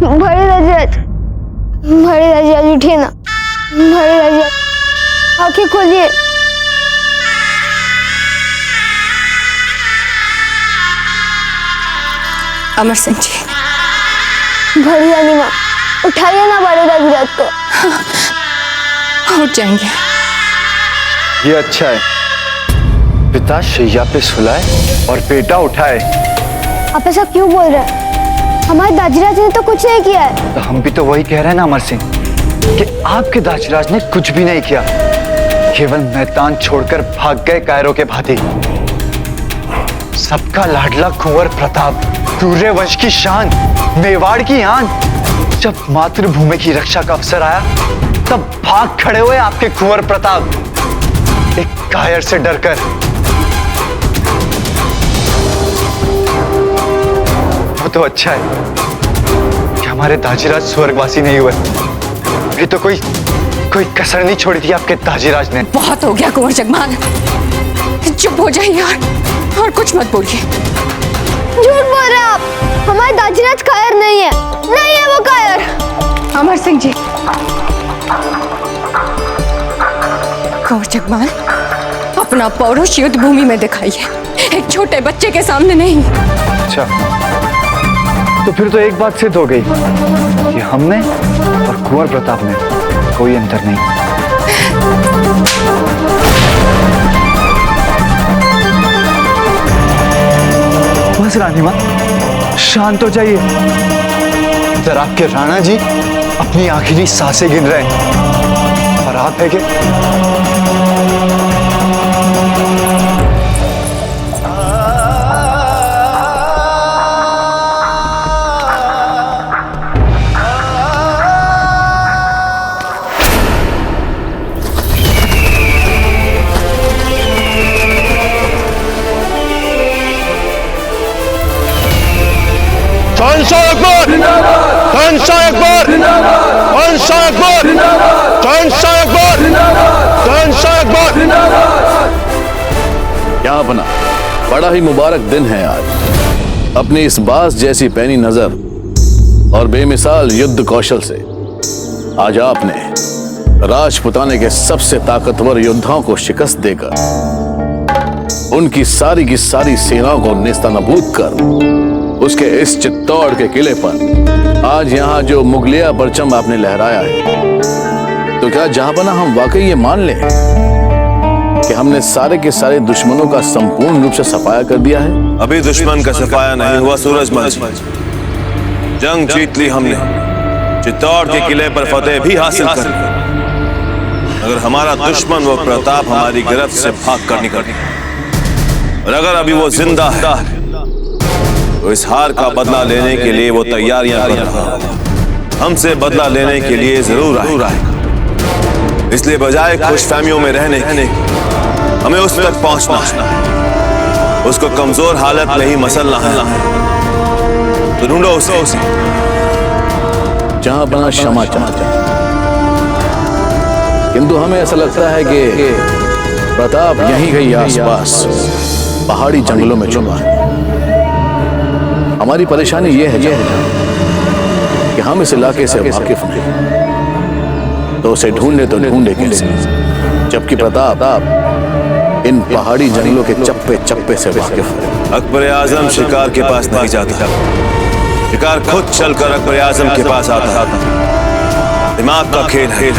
बड़े राजराज, बड़े राजराज उठिए ना, बड़े राजराज आंखें खोलिए। अमर सिंह जी। बड़ी रानी माँ, उठाइए ना बड़े राजराज को। उठ जाएंगे। ये अच्छा है, पिता शैया पे सुलाए और बेटा उठाए। आप ऐसा क्यों बोल रहे हैं? हमारे दाजीराज ने तो कुछ नहीं किया है। तो हम भी तो वही कह रहे हैं ना अमर सिंह, कि आपके दाजीराज ने कुछ भी नहीं किया, केवल मैदान छोड़कर भाग गए कायरों के भांति। सबका लाडला कुंवर प्रताप, सूर्यवंश की शान, मेवाड़ की आन, जब मातृभूमि की रक्षा का अवसर आया तब भाग खड़े हुए आपके कुंवर प्रताप, एक कायर से डरकर। वो तो अच्छा है कि हमारे दाजीराज स्वर्गवासी नहीं हुए, ये तो कोई कसर नहीं छोड़ी थी आपके दाजीराज ने। बहुत हो गया कुंवर जगमान, चुप हो जाइए और कुछ मत बोलिए। झूठ बोल रहे हैं आप, हमारे दाजीराज कायर नहीं है, नहीं है वो कायर। अमर सिंह जी। कुंवर जगमान, अपना पौरुष युद्ध भूमि में दिखाइए, एक छोटे बच्चे के सामने नहीं। अच्छा, तो फिर तो एक बात सिद्ध हो गई कि हमने और कुंवर प्रताप में कोई अंतर नहीं। बस रानी मां, शांत हो जाइए। इधर आपके राणा जी अपनी आखिरी सांसें गिन रहे हैं और आप है कि खानशाह अकबर, खानशाह अकबर, खानशाह अकबर, खानशाह अकबर, खानशाह अकबर। क्या बना, बड़ा ही मुबारक दिन है आज। अपनी इस बास जैसी पैनी नजर और बेमिसाल युद्ध कौशल से आज आपने राजपुताने के सबसे ताकतवर योद्धाओं को शिकस्त देकर उनकी सारी की सारी सेनाओं को नेस्तनाबूद कर उसके इस चित्तौड़ के किले पर आज यहाँ जो मुगलिया परचम आपने लहराया है, तो क्या जहांपना हम वाकई ये मान लें कि हमने सारे के सारे दुश्मनों का संपूर्ण रूप से सफाया कर दिया है? अभी दुश्मन का सफाया नहीं हुआ सूरजमल। जंग जीत ली हमने, चित्तौड़ के किले पर फतेह भी हासिल कर ली। अगर हमारा दुश्मन वो प्रताप हमारी गिरफ्त से भाग कर निकल, और अगर अभी वो जिंदा है तो इस हार का बदला लेने के लिए वो तैयारियां कर रहा है। हमसे बदला लेने के लिए जरूर आएगा। इसलिए बजाय खुशफहमियों में रहने हमें उस तक पहुंचना है, उसको कमजोर हालत में ही मसलना है। तो ढूंढो उसे। जहां बना क्षमा चाहता, किंतु हमें ऐसा लगता है कि प्रताप यहीं कहीं आसपास पहाड़ी जंगलों में छुपा है। हमारी परेशानी यह है कि हम इस इलाके से वाकिफ नहीं, तो उसे ढूंढे तो ढूंढे कैसे, जबकि प्रताप इन पहाड़ी जंगलों के चप्पे चप्पे से वाकिफ है। अकबर आजम शिकार के पास नहीं जाता, शिकार खुद चलकर अकबर आजम के पास आता। दिमाग का खेल है।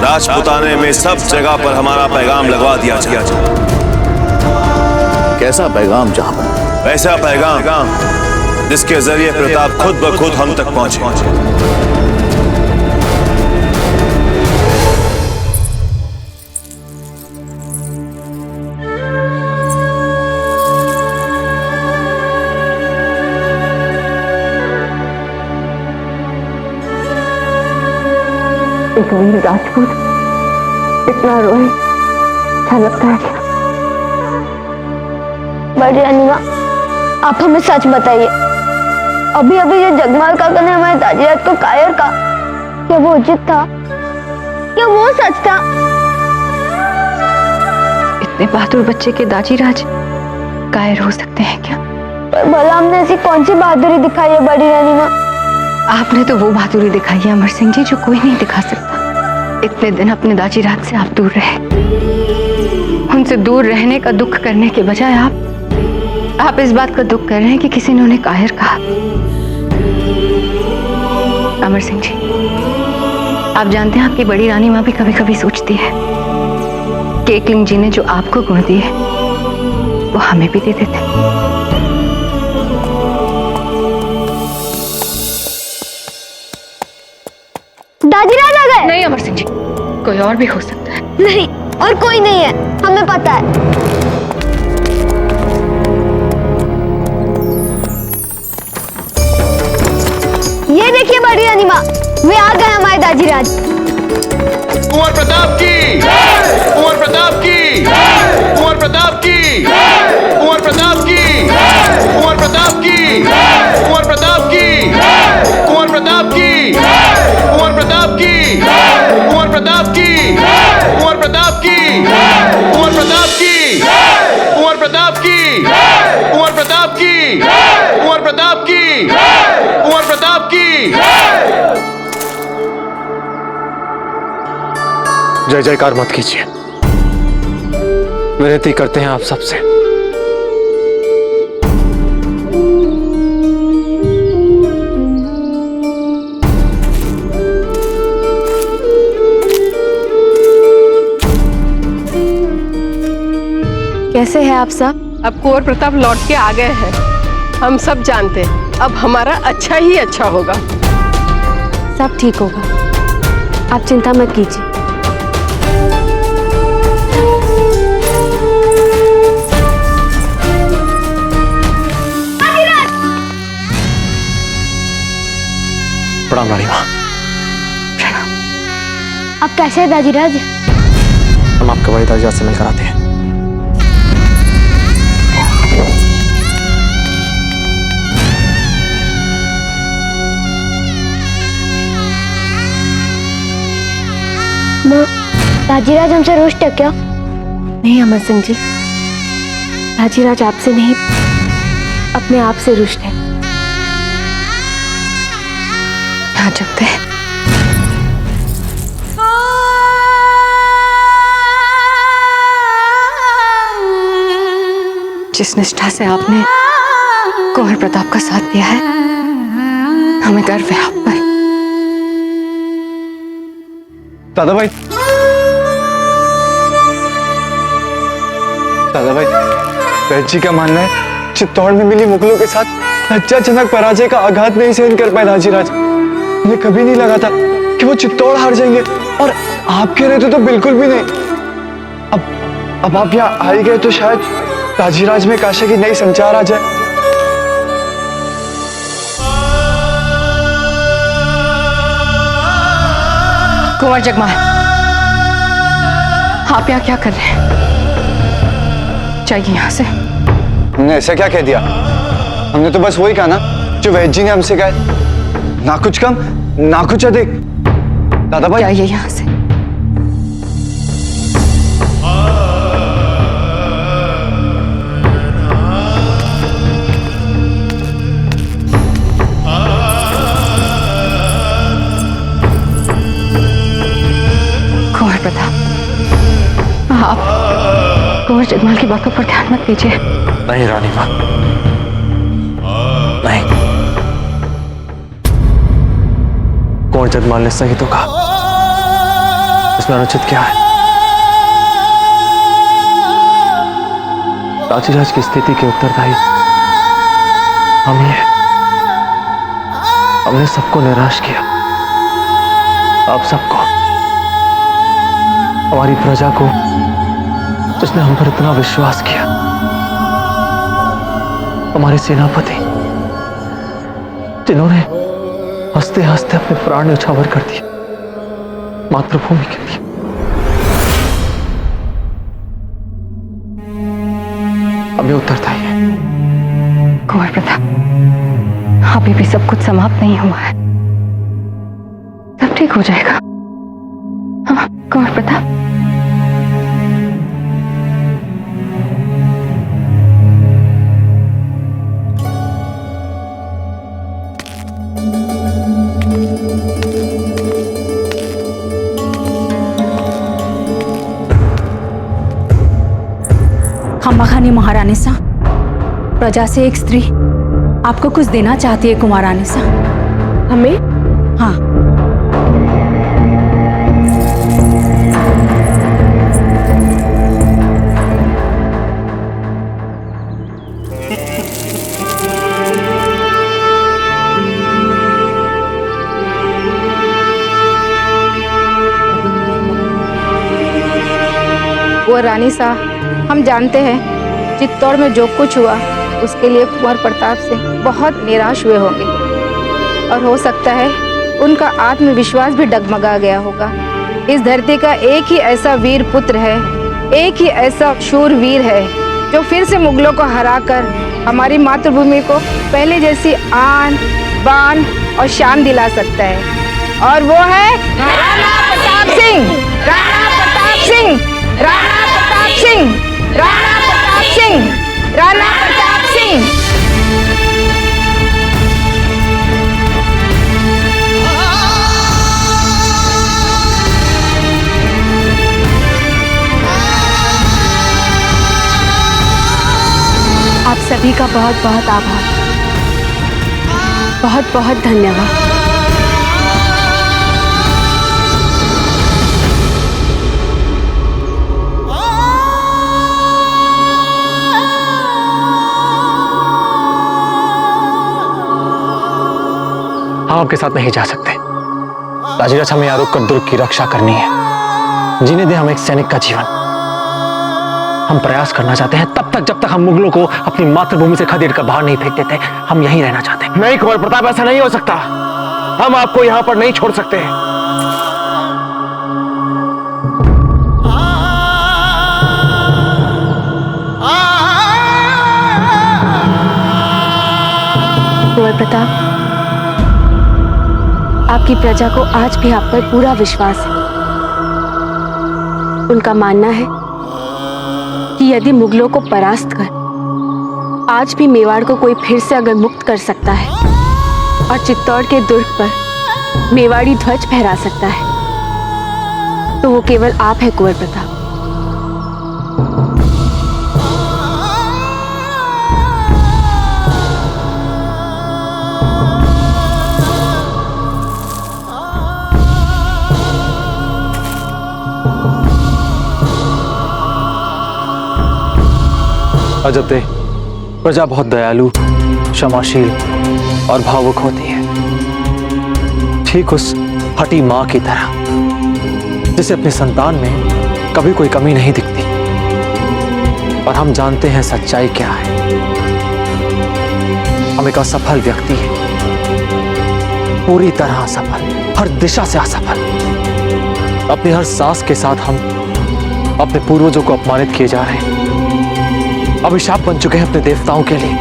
राजपुताने में सब जगह पर हमारा पैगाम लगवा दिया जाए। कैसा पैगाम जहां? ऐसा पैगाम जिसके जरिए प्रताप खुद ब खुद हम तक पहुंचे। एक वीर राजपूत इतना रोए, अच्छा लगता है क्या? बड़ी रानी माँ, आप हमें सच बताइए, अभी अभी जो जगमाल काका ने हमारे दाजीराज को कायर कहा, क्या वो उचित था? क्या वो सच था? इतने बहादुर बच्चे के दाजीराज कायर हो सकते हैं क्या? पर भला हमने ऐसी कौन सी बहादुरी दिखाई है बड़ी रानी माँ आपने तो वो बहादुरी दिखाई है अमर सिंह जी जो कोई नहीं दिखा सकता। इतने दिन अपने दाजी राज से आप दूर रहे, उनसे दूर रहने का दुख करने के बजाय आप इस बात का दुख कर रहे हैं कि किसी ने उन्हें कायर कहा। अमर सिंह जी, आप जानते हैं आपकी बड़ी रानी माँ भी कभी कभी सोचती है कि एकलिंग जी ने जो आपको गुण दिए वो हमें भी दे देते। दाजीराज आ गए। नहीं अमर सिंह जी, कोई और भी हो सकता है। नहीं, और कोई नहीं है, हमें पता है। ये देखिए बड़ी रानी माँ, वे आ गए हमारे दाजीराज। कुंवर प्रताप की, कुंवर प्रताप की, कुंवर प्रताप की, कुंवर प्रताप की, कुंवर प्रताप की, कुंवर प्रताप की, कुंवर प्रताप की, कुंवर प्रताप की, कुंवर प्रताप की, कुंवर प्रताप की, कुंवर प्रताप की, कुंवर प्रताप की, कुंवर प्रताप की, कुंवर प्रताप की, कुंवर प्रताप की। जय जयकार मत कीजिए, विनती करते हैं आप सबसे। कैसे हैं आप सब? अब कुंवर प्रताप लौट के आ गए हैं, हम सब जानते हैं। अब हमारा अच्छा ही अच्छा होगा। सब ठीक होगा, आप चिंता मत कीजिए। प्रणाम रानी माँ। अब कैसे है दाजीराज? हम आपके बड़े दाजीराज से मिलकर आते हैं। माँ, दाजीराज हमसे रुष्ट है क्या? नहीं अमर सिंह जी, दाजीराज आपसे नहीं, अपने आप से रुष्ट है। हाँ चुपते हैं। जिस निष्ठा से आपने कुंवर प्रताप का साथ दिया है, हमें गर्व है आप पर। दादा भाई, दादा भाई, वैद्य जी का मानना है चित्तौड़ में मिली मुगलों के साथ लज्जाजनक पराजय का आघात नहीं सहन कर पाए दाजीराज। उन्हें कभी नहीं लगा था कि वो चित्तौड़ हार जाएंगे, और आप कह रहे थे तो बिल्कुल भी नहीं। अब आप यहाँ आ ही गए तो शायद दाजीराज में काशी की नई संचार आ जाए। कुंवर जगमाल, आप यहाँ क्या कर रहे हैं? चाहिए यहाँ से। हमने ऐसा क्या कह दिया? हमने तो बस वही कहा ना जो वैद्य जी ने हमसे कहा, ना कुछ कम ना कुछ अधिक। दादा भाई, चाहिए यहाँ से। कुंवर प्रताप, आप कुंवर जगमाल की बातों पर ध्यान मत दीजिए। नहीं रानी माँ, नहीं। कुंवर जगमाल ने सही तो कहा, इसमें अनुचित क्या है? दाजीराज की स्थिति के उत्तरदायी हम ही हैं। हमने सबको निराश किया, आप सबको, हमारी प्रजा को जिसने हम पर इतना विश्वास किया, हमारे सेनापति जिन्होंने हंसते हंसते अपने प्राण न्यौछावर कर दिए मातृभूमि के लिए। हमें उत्तरदायी है। कुंवर प्रताप, अभी भी सब कुछ समाप्त नहीं हुआ है, सब ठीक हो जाएगा। हाँ कुंवर प्रताप। महारानी महारानी सा, प्रजा से एक स्त्री आपको कुछ देना चाहती है कुमारानी सा। हमें? हाँ। वो रानी सा, हम जानते हैं चित्तौड़ में जो कुछ हुआ उसके लिए कुंवर प्रताप से बहुत निराश हुए होंगे और हो सकता है उनका आत्मविश्वास भी डगमगा गया होगा। इस धरती का एक ही ऐसा वीर पुत्र है, एक ही ऐसा शूरवीर है जो फिर से मुगलों को हराकर हमारी मातृभूमि को पहले जैसी आन बान और शान दिला सकता है, और वो है राणा प्रताप सिंह। राणा प्रताप सिंह, राणा प्रताप सिंह, राणा प्रताप सिंह, राणा प्रताप सिंह। आप सभी का बहुत बहुत आभार, बहुत बहुत धन्यवाद। हम आपके साथ नहीं जा सकते। राजीराज, हमें यहाँ रुककर दुर्ग की रक्षा करनी है। जीने दे हमें एक सैनिक का जीवन। हम प्रयास करना चाहते हैं तब तक जब तक हम मुगलों को अपनी मातृभूमि से खदेड़ कर बाहर नहीं फेंक देते। हम यहीं रहना चाहते हैं। नहीं कुंवर प्रताप, ऐसा नहीं हो सकता। हम आपको यहाँ पर नहीं छोड़ सकते। कुंवर प्रताप, आपकी प्रजा को आज भी आप पर पूरा विश्वास है। उनका मानना है कि यदि मुगलों को परास्त कर आज भी मेवाड़ को कोई फिर से अगर मुक्त कर सकता है और चित्तौड़ के दुर्ग पर मेवाड़ी ध्वज फहरा सकता है तो वो केवल आप है कुंवर प्रताप। अजब दे, प्रजा बहुत दयालु, क्षमाशील और भावुक होती है, ठीक उस हठी माँ की तरह जिसे अपने संतान में कभी कोई कमी नहीं दिखती। और हम जानते हैं सच्चाई क्या है। हम एक असफल व्यक्ति हैं, पूरी तरह असफल, हर दिशा से असफल। अपनी हर सांस के साथ हम अपने पूर्वजों को अपमानित किए जा रहे हैं, अभिशाप बन चुके हैं अपने देवताओं के लिए।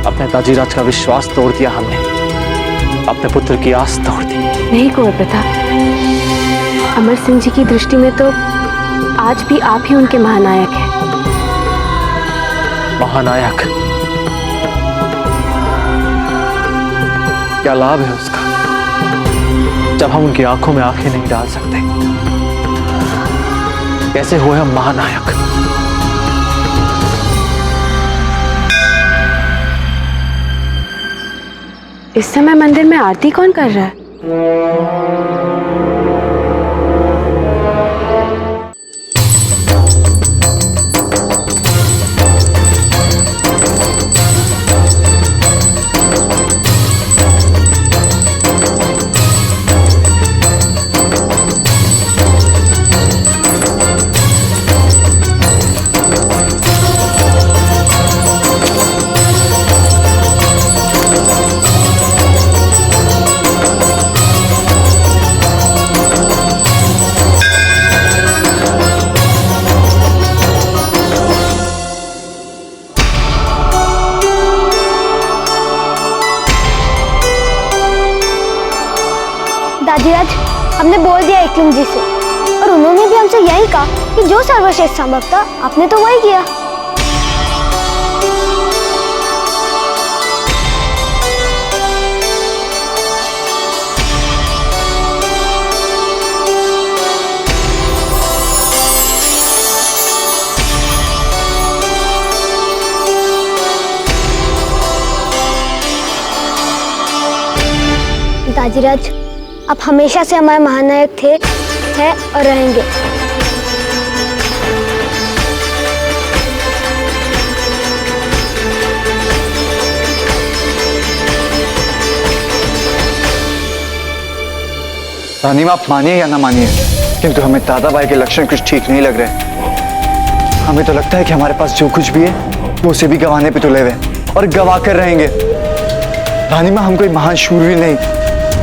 अपने ताजीराज का विश्वास तोड़ दिया हमने, अपने पुत्र की आस तोड़ दी। नहीं कुंवर प्रताप, अमर सिंह जी की दृष्टि में तो आज भी आप ही उनके महानायक हैं। महानायक? क्या लाभ है उसका जब हम उनकी आंखों में आंखें नहीं डाल सकते? कैसे हुए हम महानायक? इस समय मंदिर में आरती कौन कर रहा है? दादीराज, हमने बोल दिया एकलिंग जी से और उन्होंने भी हमसे यही कहा कि जो सर्वश्रेष्ठ संभव था आपने तो वही किया। ताजीराज, आप हमेशा से हमारे महानायक थे, हैं और रहेंगे। रानी माँ, आप मानिए या ना मानिए, किंतु हमें दादा भाई के लक्षण कुछ ठीक नहीं लग रहे। हमें तो लगता है कि हमारे पास जो कुछ भी है वो उसे भी गंवाने पे तुले हुए और गवा कर रहेंगे। रानी माँ, हम कोई महान शूरवीर नहीं,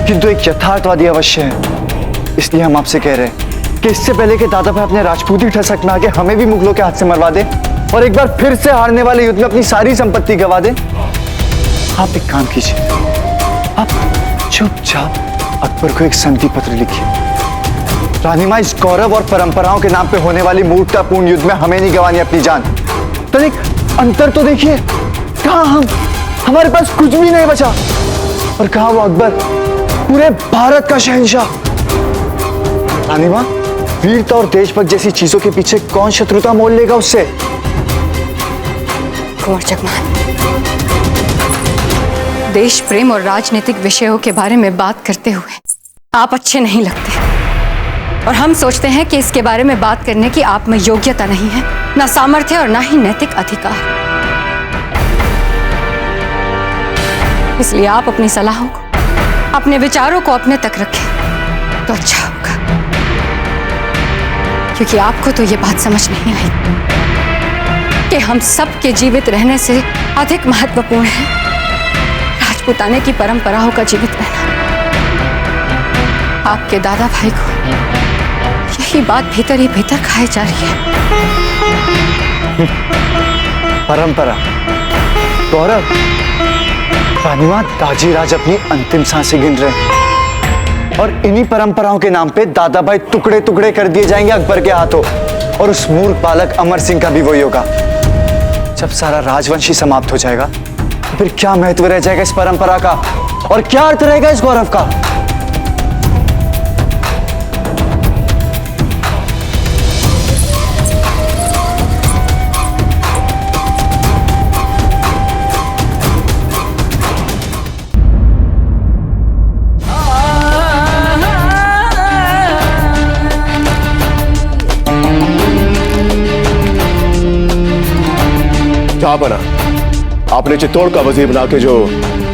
किंतु एक यथार्थवादी अवश्य है। इसलिए हम आपसे कह रहे हैं कि इससे पहले कि दादा भाई अपने राजपूती ठसक में आके हमें भी मुगलों के हाथ से मरवा दे और एक बार फिर से हारने वाले युद्ध में अपनी सारी संपत्ति गवा दे, आप एक काम कीजिए, आप चुपचाप अकबर को एक संधि पत्र लिखिए। रानी माँ, इस गौरव और परंपराओं के नाम पे होने वाली मूर्खतापूर्ण युद्ध में हमें नहीं गंवानी अपनी जान। तो एक अंतर तो देखिए, कहाँ हम, हमारे पास कुछ भी नहीं बचा, और कहाँ वो अकबर, पूरे भारत का शहंशाह। रानी माँ, वीरता और देशभक्त जैसी चीजों के पीछे कौन शत्रुता मोल लेगा उससे? कुंवर जगमान, देश प्रेम और राजनीतिक विषयों के बारे में बात करते हुए आप अच्छे नहीं लगते, और हम सोचते हैं कि इसके बारे में बात करने की आप में योग्यता नहीं है, ना सामर्थ्य और ना ही नैतिक अधिकार। इसलिए आप अपनी सलाहों को, अपने विचारों को अपने तक रखें तो अच्छा होगा, क्योंकि आपको तो ये बात समझ नहीं आई कि हम सबके जीवित रहने से अधिक महत्वपूर्ण है राजपूताने की परंपराओं का जीवित रहना। आपके दादा भाई को यही बात भीतर ही भीतर खाई जा रही है। परंपरा, गौरव। रानी माँ, ताजीराज अपनी अंतिम सांसें गिन रहे हैं और इन्हीं परंपराओं के नाम पे दादा भाई टुकड़े टुकड़े कर दिए जाएंगे अकबर के हाथों, और उस मूर्ख बालक अमर सिंह का भी वही होगा। जब सारा राजवंश ही समाप्त हो जाएगा तो फिर क्या महत्व रह जाएगा इस परंपरा का, और क्या अर्थ रहेगा इस गौरव का? क्या बना? आपने चित्तौड़ का वजीर बना के जो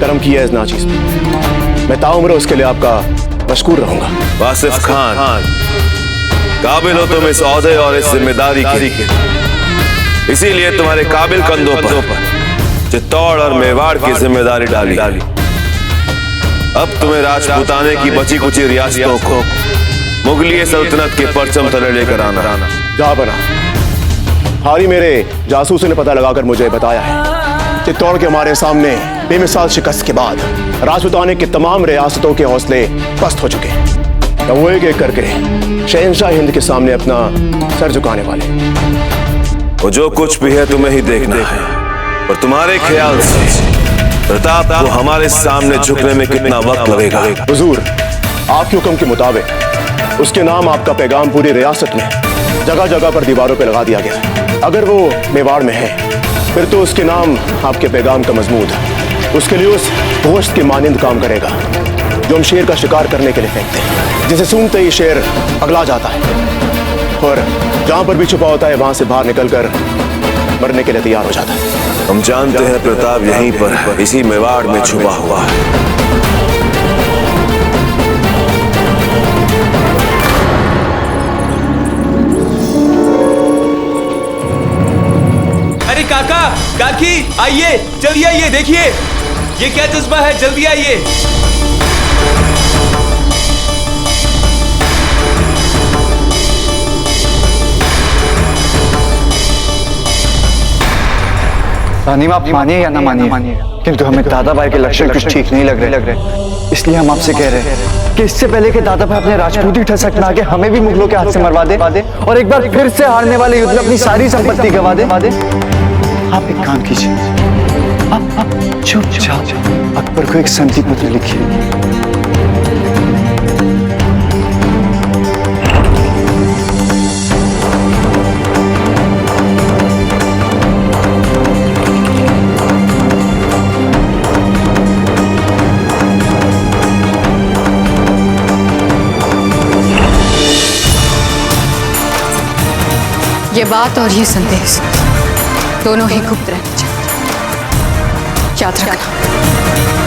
कर्म किया है इस नाचीज में, मैं ताउम्र उसके लिए आपका मशकूर रहूंगा। वासिफ खान, काबिल हो तुम इस औहदे और इस जिम्मेदारी के, इसीलिए तुम्हारे काबिल कंधों पर चित्तौड़ और मेवाड़ की जिम्मेदारी डाली। अब तुम्हें राजपूताने की बची कुची रियासतों को मुगलिय सल्तनत के परचम तले लेकर आना। जा बना, हाल ही मेरे जासूसों ने पता लगाकर मुझे बताया है चित्तौड़ के हमारे सामने बेमिसाल शिकस्त के बाद राजपूताने की तमाम रियासतों के हौसले पस्त हो चुके हैं। तो वो एक एक करके शहंशाह हिंद के सामने अपना सर झुकाने वाले। वो जो कुछ भी है तुम्हें ही देखना है, और तुम्हारे ख्याल से प्रताप को हमारे सामने झुकने में कितना वक्त लगेगा? हुजूर, आपके हुक्म के मुताबिक उसके नाम आपका पैगाम पूरी रियासत में जगह जगह पर दीवारों पर लगा दिया गया। अगर वो मेवाड़ में है फिर तो उसके नाम आपके पैगाम का मजमूद उसके लिए उस गोश्त के मानिंद काम करेगा जो हम शेर का शिकार करने के लिए फेंकते हैं, जिसे सूंघते ही शेर पगला जाता है और जहां पर भी छुपा होता है वहां से बाहर निकलकर मरने के लिए तैयार हो जाता है। हम जानते हैं प्रताप यहीं पर इसी मेवाड़ में छुपा हुआ है। काका, काकी, आइए, जल्दी आइए, देखिए ये क्या जज्बा है, जल्दी आइए। रानी माँ, आप मानिए या ना मानिए, किंतु हमें दादा भाई के लक्षण कुछ ठीक नहीं लग रहे। इसलिए हम आपसे कह रहे हैं कि इससे पहले कि दादा भाई अपने राजपूती ठसक में आके हमें भी मुगलों के हाथ से मरवा दे और एक बार फिर से हारने वाले युद्ध में अपनी सारी संपत्ति गवा दे, आप एक काम कीजिए, आप चुपचाप अकबर को एक संधि पत्र लिखिए। ये बात और ये संदेश दोनों ही गुप्त रहना चाहिए, याद रखना।